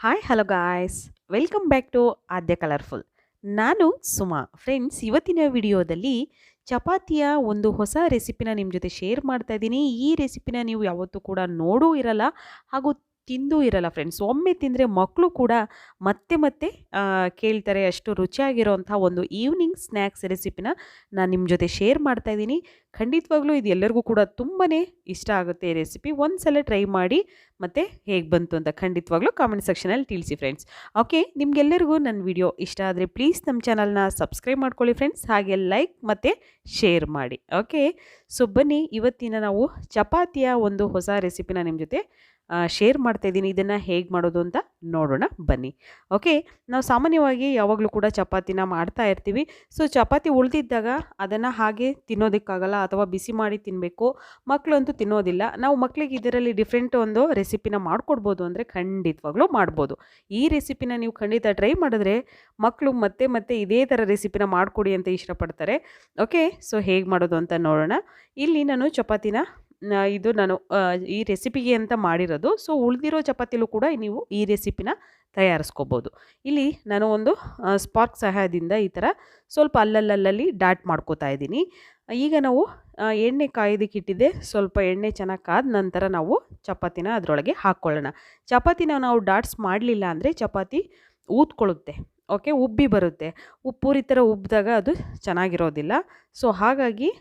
Hi hello guys, welcome back to Aadya colourful. ನಾನು Suma. Friends, ಇವತ್ತಿನ ವಿಡಿಯೋದಲ್ಲಿ ಚಪಾತಿಯ ಒಂದು ಹೊಸ ರೆಸಿಪಿನ ನಿಮ್ಮ ಜೊತೆ ಶೇರ್ ಮಾಡ್ತಾ ಇದ್ದೀನಿ. ಈ ರೆಸಿಪಿನ ನೀವು ಯಾವತ್ತೂ ಕೂಡ ನೋಡೂ ಇರಲ್ಲ ಹಾಗೂ ತಿಂದೂ ಇರಲ್ಲ ಫ್ರೆಂಡ್ಸ್. ಒಮ್ಮೆ ತಿಂದರೆ ಮಕ್ಕಳು ಕೂಡ ಮತ್ತೆ ಮತ್ತೆ ಕೇಳ್ತಾರೆ. ಅಷ್ಟು ರುಚಿಯಾಗಿರೋಂಥ ಒಂದು ಈವ್ನಿಂಗ್ ಸ್ನ್ಯಾಕ್ಸ್ ರೆಸಿಪಿನ ನಾನು ನಿಮ್ಮ ಜೊತೆ ಶೇರ್ ಮಾಡ್ತಾ ಇದ್ದೀನಿ. ಖಂಡಿತವಾಗ್ಲೂ ಇದು ಎಲ್ಲರಿಗೂ ಕೂಡ ತುಂಬಾ ಇಷ್ಟ ಆಗುತ್ತೆ ಈ ರೆಸಿಪಿ. ಒಂದು ಸಲ ಟ್ರೈ ಮಾಡಿ ಮತ್ತು ಹೇಗೆ ಬಂತು ಅಂತ ಖಂಡಿತವಾಗ್ಲೂ ಕಾಮೆಂಟ್ ಸೆಕ್ಷನಲ್ಲಿ ತಿಳಿಸಿ ಫ್ರೆಂಡ್ಸ್. ಓಕೆ, ನಿಮಗೆಲ್ಲರಿಗೂ ನನ್ನ ವಿಡಿಯೋ ಇಷ್ಟ ಆದರೆ ಪ್ಲೀಸ್ ನಮ್ಮ ಚಾನಲ್ನ ಸಬ್ಸ್ಕ್ರೈಬ್ ಮಾಡ್ಕೊಳ್ಳಿ ಫ್ರೆಂಡ್ಸ್. ಹಾಗೆ ಲೈಕ್ ಮತ್ತು ಶೇರ್ ಮಾಡಿ. ಓಕೆ, ಸೊ ಬನ್ನಿ, ಇವತ್ತಿನ ನಾವು ಚಪಾತಿಯ ಒಂದು ಹೊಸ ರೆಸಿಪಿನ ನಿಮ್ಮ ಜೊತೆ ಶೇರ್ ಮಾಡ್ತಾಯಿದ್ದೀನಿ. ಇದನ್ನು ಹೇಗೆ ಮಾಡೋದು ಅಂತ ನೋಡೋಣ ಬನ್ನಿ. ಓಕೆ, ನಾವು ಸಾಮಾನ್ಯವಾಗಿ ಯಾವಾಗಲೂ ಕೂಡ ಚಪಾತಿನ ಮಾಡ್ತಾ ಇರ್ತೀವಿ. ಸೊ ಚಪಾತಿ ಉಳಿದಿದ್ದಾಗ ಅದನ್ನು ಹಾಗೆ ತಿನ್ನೋದಕ್ಕಾಗಲ್ಲ, ಅಥವಾ ಬಿಸಿ ಮಾಡಿ ತಿನ್ನಬೇಕು. ಮಕ್ಕಳಂತೂ ತಿನ್ನೋದಿಲ್ಲ. ನಾವು ಮಕ್ಕಳಿಗೆ ಇದರಲ್ಲಿ ಡಿಫ್ರೆಂಟ್ ಒಂದು ರೆಸಿಪಿನ ಮಾಡಿಕೊಡ್ಬೋದು ಅಂದರೆ ಖಂಡಿತವಾಗ್ಲೂ ಮಾಡ್ಬೋದು. ಈ ರೆಸಿಪಿನ ನೀವು ಖಂಡಿತ ಟ್ರೈ ಮಾಡಿದ್ರೆ ಮಕ್ಕಳು ಮತ್ತೆ ಮತ್ತೆ ಇದೇ ಥರ ರೆಸಿಪಿನ ಮಾಡಿಕೊಡಿ ಅಂತ ಇಷ್ಟಪಡ್ತಾರೆ. ಓಕೆ, ಸೊ ಹೇಗೆ ಮಾಡೋದು ಅಂತ ನೋಡೋಣ. ಇಲ್ಲಿ ನಾನು ಚಪಾತಿನ ಇದು ನಾನು ಈ ರೆಸಿಪಿಗೆ ಅಂತ ಮಾಡಿರೋದು. ಸೊ ಉಳಿದಿರೋ ಚಪಾತಿಲೂ ಕೂಡ ನೀವು ಈ ರೆಸಿಪಿನ ತಯಾರಿಸ್ಕೋಬೋದು. ಇಲ್ಲಿ ನಾನು ಒಂದು ಸ್ಪಾರ್ಕ್ ಸಹಾಯದಿಂದ ಈ ಥರ ಸ್ವಲ್ಪ ಅಲ್ಲಲ್ಲಿ ಡಾಟ್ ಮಾಡ್ಕೋತಾ ಇದ್ದೀನಿ. ಈಗ ನಾವು ಎಣ್ಣೆ ಕಾಯೋದಕ್ಕಿಟ್ಟಿದ್ದೆ. ಸ್ವಲ್ಪ ಎಣ್ಣೆ ಚೆನ್ನಾಗಿ ಕಾದ ನಂತರ ನಾವು ಚಪಾತಿನ ಅದರೊಳಗೆ ಹಾಕ್ಕೊಳ್ಳೋಣ. ಚಪಾತಿನ ನಾವು ಡಾಟ್ಸ್ ಮಾಡಲಿಲ್ಲ ಅಂದರೆ ಚಪಾತಿ ಊದ್ಕೊಳ್ಳುತ್ತೆ. ಓಕೆ, ಉಬ್ಬಿ ಬರುತ್ತೆ. ಪೂರಿ ಥರ ಉಬ್ಬಿದಾಗ ಅದು ಚೆನ್ನಾಗಿರೋದಿಲ್ಲ. ಸೊ ಹಾಗಾಗಿ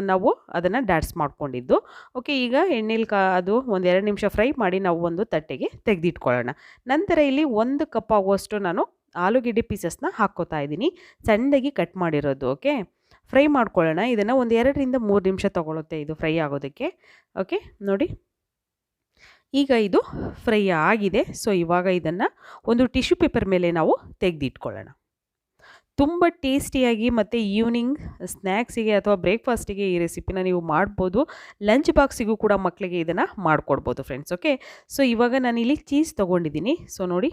ನಾವು ಅದನ್ನು ಡ್ಯಾಟ್ಸ್ ಮಾಡ್ಕೊಂಡಿದ್ದು. ಓಕೆ, ಈಗ ಎಣ್ಣೆಲಿ ಅದು ಒಂದು 2 ನಿಮಿಷ ಫ್ರೈ ಮಾಡಿ ನಾವು ಒಂದು ತಟ್ಟೆಗೆ ತೆಗೆದಿಟ್ಕೊಳ್ಳೋಣ. ನಂತರ ಇಲ್ಲಿ 1 ಕಪ್ ಆಗುವಷ್ಟು ನಾನು ಆಲೂಗೆಡ್ಡೆ ಪೀಸಸ್ನ ಹಾಕ್ಕೋತಾ ಇದ್ದೀನಿ, ಸಣ್ಣದಾಗಿ ಕಟ್ ಮಾಡಿರೋದು. ಓಕೆ, ಫ್ರೈ ಮಾಡ್ಕೊಳ್ಳೋಣ. ಇದನ್ನು ಒಂದು 2 ರಿಂದ 3 ನಿಮಿಷ ತೊಗೊಳುತ್ತೆ ಇದು ಫ್ರೈ ಆಗೋದಕ್ಕೆ. ಓಕೆ, ನೋಡಿ ಈಗ ಇದು ಫ್ರೈ ಆಗಿದೆ. ಸೊ ಇವಾಗ ಇದನ್ನು ಒಂದು ಟಿಶ್ಯೂ ಪೇಪರ್ ಮೇಲೆ ನಾವು ತೆಗೆದಿಟ್ಕೊಳ್ಳೋಣ. ತುಂಬ ಟೇಸ್ಟಿಯಾಗಿ ಮತ್ತು ಈವ್ನಿಂಗ್ ಸ್ನ್ಯಾಕ್ಸಿಗೆ ಅಥವಾ ಬ್ರೇಕ್ಫಾಸ್ಟಿಗೆ ಈ ರೆಸಿಪಿನ ನೀವು ಮಾಡ್ಬೋದು. ಲಂಚ್ ಬಾಕ್ಸಿಗೂ ಕೂಡ ಮಕ್ಕಳಿಗೆ ಇದನ್ನು ಮಾಡಿಕೊಡ್ಬೋದು ಫ್ರೆಂಡ್ಸ್. ಓಕೆ, ಸೊ ಇವಾಗ ನಾನಿಲ್ಲಿ ಚೀಸ್ ತೊಗೊಂಡಿದ್ದೀನಿ. ಸೊ ನೋಡಿ,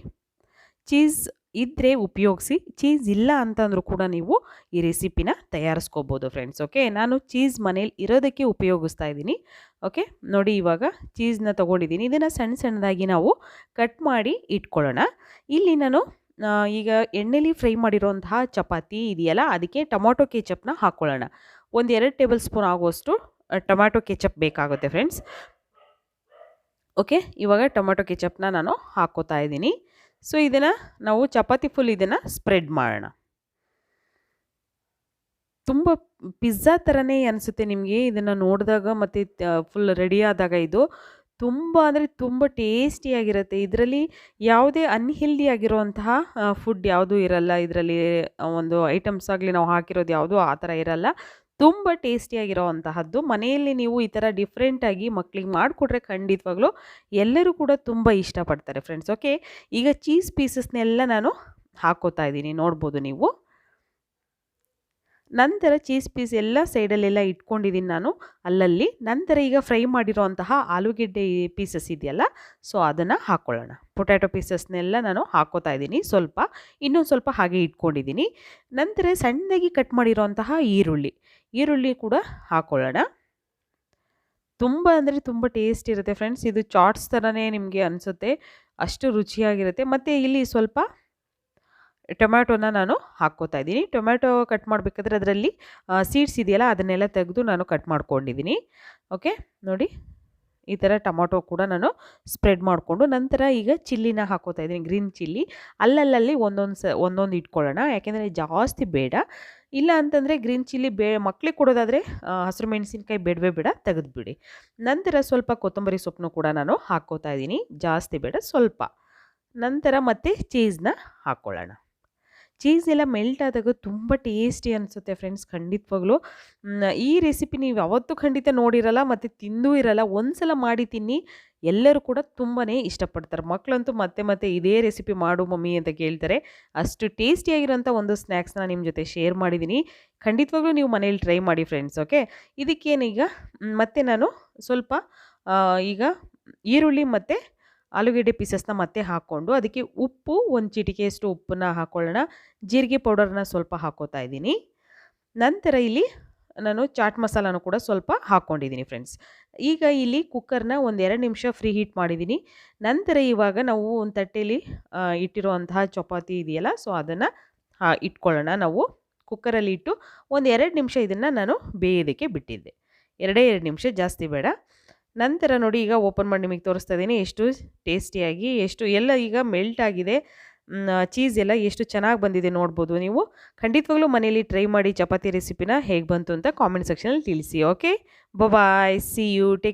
ಚೀಸ್ ಇದ್ದರೆ ಉಪಯೋಗಿಸಿ, ಚೀಸ್ ಇಲ್ಲ ಅಂತಂದ್ರೂ ಕೂಡ ನೀವು ಈ ರೆಸಿಪಿನ ತಯಾರಿಸ್ಕೋಬೋದು ಫ್ರೆಂಡ್ಸ್. ಓಕೆ, ನಾನು ಚೀಸ್ ಮನೇಲಿ ಇರೋದಕ್ಕೆ ಉಪಯೋಗಿಸ್ತಾ ಇದ್ದೀನಿ. ಓಕೆ, ನೋಡಿ ಇವಾಗ ಚೀಸ್ನ ತೊಗೊಂಡಿದ್ದೀನಿ. ಇದನ್ನು ಸಣ್ಣ ಸಣ್ಣದಾಗಿ ನಾವು ಕಟ್ ಮಾಡಿ ಇಟ್ಕೊಳ್ಳೋಣ. ಇಲ್ಲಿ ನಾನು ಈಗ ಎಣ್ಣೆಲಿ ಫ್ರೈ ಮಾಡಿರೋಂತಹ ಚಪಾತಿ ಇದೆಯಲ್ಲ, ಅದಕ್ಕೆ ಟೊಮೊಟೊ ಕೆಚಪ್ನ ಹಾಕ್ಕೊಳ್ಳೋಣ. ಒಂದು 2 ಟೇಬಲ್ ಸ್ಪೂನ್ ಆಗುವಷ್ಟು ಟೊಮ್ಯಾಟೊ ಕೆಚಪ್ ಬೇಕಾಗುತ್ತೆ ಫ್ರೆಂಡ್ಸ್. ಓಕೆ, ಇವಾಗ ಟೊಮೊಟೊ ಕೆಚಪ್ನ ನಾನು ಹಾಕ್ಕೋತಾ ಇದ್ದೀನಿ. ಸೊ ಇದನ್ನು ನಾವು ಚಪಾತಿ ಫುಲ್ ಇದನ್ನು ಸ್ಪ್ರೆಡ್ ಮಾಡೋಣ. ತುಂಬ ಪಿಜ್ಜಾ ಥರನೇ ಅನಿಸುತ್ತೆ ನಿಮಗೆ ಇದನ್ನು ನೋಡಿದಾಗ, ಮತ್ತು ಫುಲ್ ರೆಡಿ ಆದಾಗ. ಇದು ತುಂಬ ಅಂದರೆ ತುಂಬ ಟೇಸ್ಟಿಯಾಗಿರುತ್ತೆ. ಇದರಲ್ಲಿ ಯಾವುದೇ ಅನ್ಹೆಲ್ದಿ ಆಗಿರುವಂತಹ ಫುಡ್ ಯಾವುದೂ ಇರಲ್ಲ. ಇದರಲ್ಲಿ ಒಂದು ಐಟಮ್ಸ್ ಆಗಲಿ ನಾವು ಹಾಕಿರೋದು ಯಾವುದೂ ಆ ಥರ ಇರಲ್ಲ. ತುಂಬ ಟೇಸ್ಟಿಯಾಗಿರೋವಂತಹದ್ದು. ಮನೆಯಲ್ಲಿ ನೀವು ಈ ಥರ ಡಿಫ್ರೆಂಟಾಗಿ ಮಕ್ಕಳಿಗೆ ಮಾಡಿಕೊಟ್ರೆ ಖಂಡಿತವಾಗ್ಲೂ ಎಲ್ಲರೂ ಕೂಡ ತುಂಬ ಇಷ್ಟಪಡ್ತಾರೆ ಫ್ರೆಂಡ್ಸ್. ಓಕೆ, ಈಗ ಚೀಸ್ ಪೀಸಸ್ನೆಲ್ಲ ನಾನು ಹಾಕ್ಕೋತಾ ಇದ್ದೀನಿ, ನೋಡ್ಬೋದು ನೀವು. ನಂತರ ಚೀಸ್ ಪೀಸ್ ಎಲ್ಲ ಸೈಡಲ್ಲೆಲ್ಲ ಇಟ್ಕೊಂಡಿದ್ದೀನಿ ನಾನು ಅಲ್ಲಲ್ಲಿ. ನಂತರ ಈಗ ಫ್ರೈ ಮಾಡಿರೋಂತಹ ಆಲೂಗೆಡ್ಡೆ ಪೀಸಸ್ ಇದೆಯಲ್ಲ, ಸೊ ಅದನ್ನು ಹಾಕ್ಕೊಳ್ಳೋಣ. ಪೊಟ್ಯಾಟೊ ಪೀಸಸ್ನೆಲ್ಲ ನಾನು ಹಾಕ್ಕೋತಾ ಇದ್ದೀನಿ. ಇನ್ನೊಂದು ಸ್ವಲ್ಪ ಹಾಗೆ ಇಟ್ಕೊಂಡಿದ್ದೀನಿ. ನಂತರ ಸಣ್ಣದಾಗಿ ಕಟ್ ಮಾಡಿರೋಂತಹ ಈರುಳ್ಳಿ ಕೂಡ ಹಾಕ್ಕೊಳ್ಳೋಣ. ತುಂಬ ಅಂದರೆ ತುಂಬ ಟೇಸ್ಟ್ ಇರುತ್ತೆ ಫ್ರೆಂಡ್ಸ್. ಇದು ಚಾಟ್ಸ್ ಥರನೇ ನಿಮಗೆ ಅನಿಸುತ್ತೆ, ಅಷ್ಟು ರುಚಿಯಾಗಿರುತ್ತೆ. ಮತ್ತು ಇಲ್ಲಿ ಸ್ವಲ್ಪ ಟೊಮ್ಯಾಟೊನ ನಾನು ಹಾಕ್ಕೋತಾ ಇದ್ದೀನಿ. ಟೊಮ್ಯಾಟೊ ಕಟ್ ಮಾಡಬೇಕಾದ್ರೆ ಅದರಲ್ಲಿ ಸೀಡ್ಸ್ ಇದೆಯಲ್ಲ, ಅದನ್ನೆಲ್ಲ ತೆಗೆದು ನಾನು ಕಟ್ ಮಾಡ್ಕೊಂಡಿದ್ದೀನಿ. ಓಕೆ, ನೋಡಿ ಈ ಥರ ಟೊಮೊಟೊ ಕೂಡ ನಾನು ಸ್ಪ್ರೆಡ್ ಮಾಡಿಕೊಂಡು ನಂತರ ಈಗ ಚಿಲ್ಲಿನ ಹಾಕ್ಕೋತಾ ಇದ್ದೀನಿ, ಗ್ರೀನ್ ಚಿಲ್ಲಿ. ಅಲ್ಲಲ್ಲಿ ಒಂದೊಂದು ಇಟ್ಕೊಳ್ಳೋಣ, ಯಾಕೆಂದರೆ ಜಾಸ್ತಿ ಬೇಡ. ಇಲ್ಲ ಅಂತಂದರೆ ಗ್ರೀನ್ ಚಿಲ್ಲಿ ಮಕ್ಕಳಿಗೆ ಕೊಡೋದಾದರೆ ಹಸಿರು ಮೆಣಸಿನ್ಕಾಯಿ ಬೇಡ, ತೆಗೆದುಬಿಡಿ. ನಂತರ ಸ್ವಲ್ಪ ಕೊತ್ತಂಬರಿ ಸೊಪ್ಪನ್ನು ಕೂಡ ನಾನು ಹಾಕ್ಕೋತಾ ಇದ್ದೀನಿ, ಜಾಸ್ತಿ ಬೇಡ, ಸ್ವಲ್ಪ. ನಂತರ ಮತ್ತೆ ಚೀಸ್ನ ಹಾಕ್ಕೊಳ್ಳೋಣ. ಚೀಸ್ ಎಲ್ಲ ಮೆಲ್ಟ್ ಆದಾಗ ತುಂಬ ಟೇಸ್ಟಿ ಅನಿಸುತ್ತೆ ಫ್ರೆಂಡ್ಸ್. ಖಂಡಿತವಾಗ್ಲೂ ಈ ರೆಸಿಪಿ ನೀವು ಯಾವತ್ತೂ ಖಂಡಿತ ನೋಡಿರಲ್ಲ ಮತ್ತು ತಿಂದೂ ಇರಲ್ಲ. ಒಂದು ಸಲ ಮಾಡಿ ತಿನ್ನಿ, ಎಲ್ಲರೂ ಕೂಡ ತುಂಬಾ ಇಷ್ಟಪಡ್ತಾರೆ. ಮಕ್ಕಳಂತೂ ಮತ್ತೆ ಮತ್ತೆ ಇದೇ ರೆಸಿಪಿ ಮಾಡು ಮಮ್ಮಿ ಅಂತ ಕೇಳ್ತಾರೆ. ಅಷ್ಟು ಟೇಸ್ಟಿಯಾಗಿರೋಂಥ ಒಂದು ಸ್ನ್ಯಾಕ್ಸ್ನ ನಿಮ್ಮ ಜೊತೆ ಶೇರ್ ಮಾಡಿದ್ದೀನಿ. ಖಂಡಿತವಾಗ್ಲೂ ನೀವು ಮನೇಲಿ ಟ್ರೈ ಮಾಡಿ ಫ್ರೆಂಡ್ಸ್. ಓಕೆ, ಇದಕ್ಕೇನೀಗ ಮತ್ತೆ ನಾನು ಸ್ವಲ್ಪ ಈಗ ಈರುಳ್ಳಿ ಮತ್ತು ಆಲೂಗೆಡ್ಡೆ ಪೀಸಸ್ನ ಮತ್ತೆ ಹಾಕ್ಕೊಂಡು ಅದಕ್ಕೆ ಉಪ್ಪು, ಒಂದು ಚಿಟಿಕೆಯಷ್ಟು ಉಪ್ಪನ್ನ ಹಾಕ್ಕೊಳ್ಳೋಣ. ಜೀರಿಗೆ ಪೌಡರ್ನ ಸ್ವಲ್ಪ ಹಾಕ್ಕೋತಾ ಇದ್ದೀನಿ. ನಂತರ ಇಲ್ಲಿ ನಾನು ಚಾಟ್ ಮಸಾಲಾನು ಕೂಡ ಸ್ವಲ್ಪ ಹಾಕ್ಕೊಂಡಿದ್ದೀನಿ ಫ್ರೆಂಡ್ಸ್. ಈಗ ಇಲ್ಲಿ ಕುಕ್ಕರ್ನ ಒಂದು 2 ನಿಮಿಷ ಫ್ರೀ ಹೀಟ್ ಮಾಡಿದ್ದೀನಿ. ನಂತರ ಇವಾಗ ನಾವು ಒಂದು ತಟ್ಟೆಯಲ್ಲಿ ಇಟ್ಟಿರುವಂತಹ ಚಪಾತಿ ಇದೆಯಲ್ಲ, ಸೊ ಅದನ್ನು ಇಟ್ಕೊಳ್ಳೋಣ. ನಾವು ಕುಕ್ಕರಲ್ಲಿ ಇಟ್ಟು ಒಂದು 2 ನಿಮಿಷ ಇದನ್ನು ನಾನು ಬೇಯೋದಕ್ಕೆ ಬಿಟ್ಟಿದ್ದೆ. 2 ನಿಮಿಷ, ಜಾಸ್ತಿ ಬೇಡ. ನಂತರ ನೋಡಿ ಈಗ ಓಪನ್ ಮಾಡಿ ನಿಮಗೆ ತೋರಿಸ್ತಾ ಇದ್ದೀನಿ ಎಷ್ಟು ಟೇಸ್ಟಿಯಾಗಿ, ಎಷ್ಟು ಎಲ್ಲ ಈಗ ಮೆಲ್ಟ್ ಆಗಿದೆ. ಚೀಸ್ ಎಲ್ಲ ಎಷ್ಟು ಚೆನ್ನಾಗಿ ಬಂದಿದೆ ನೋಡ್ಬೋದು ನೀವು. ಖಂಡಿತವಾಗ್ಲೂ ಮನೇಲಿ ಟ್ರೈ ಮಾಡಿ ಚಪಾತಿ ರೆಸಿಪಿನ. ಹೇಗೆ ಬಂತು ಅಂತ ಕಾಮೆಂಟ್ ಸೆಕ್ಷನಲ್ಲಿ ತಿಳಿಸಿ. Okay, bye, see you, take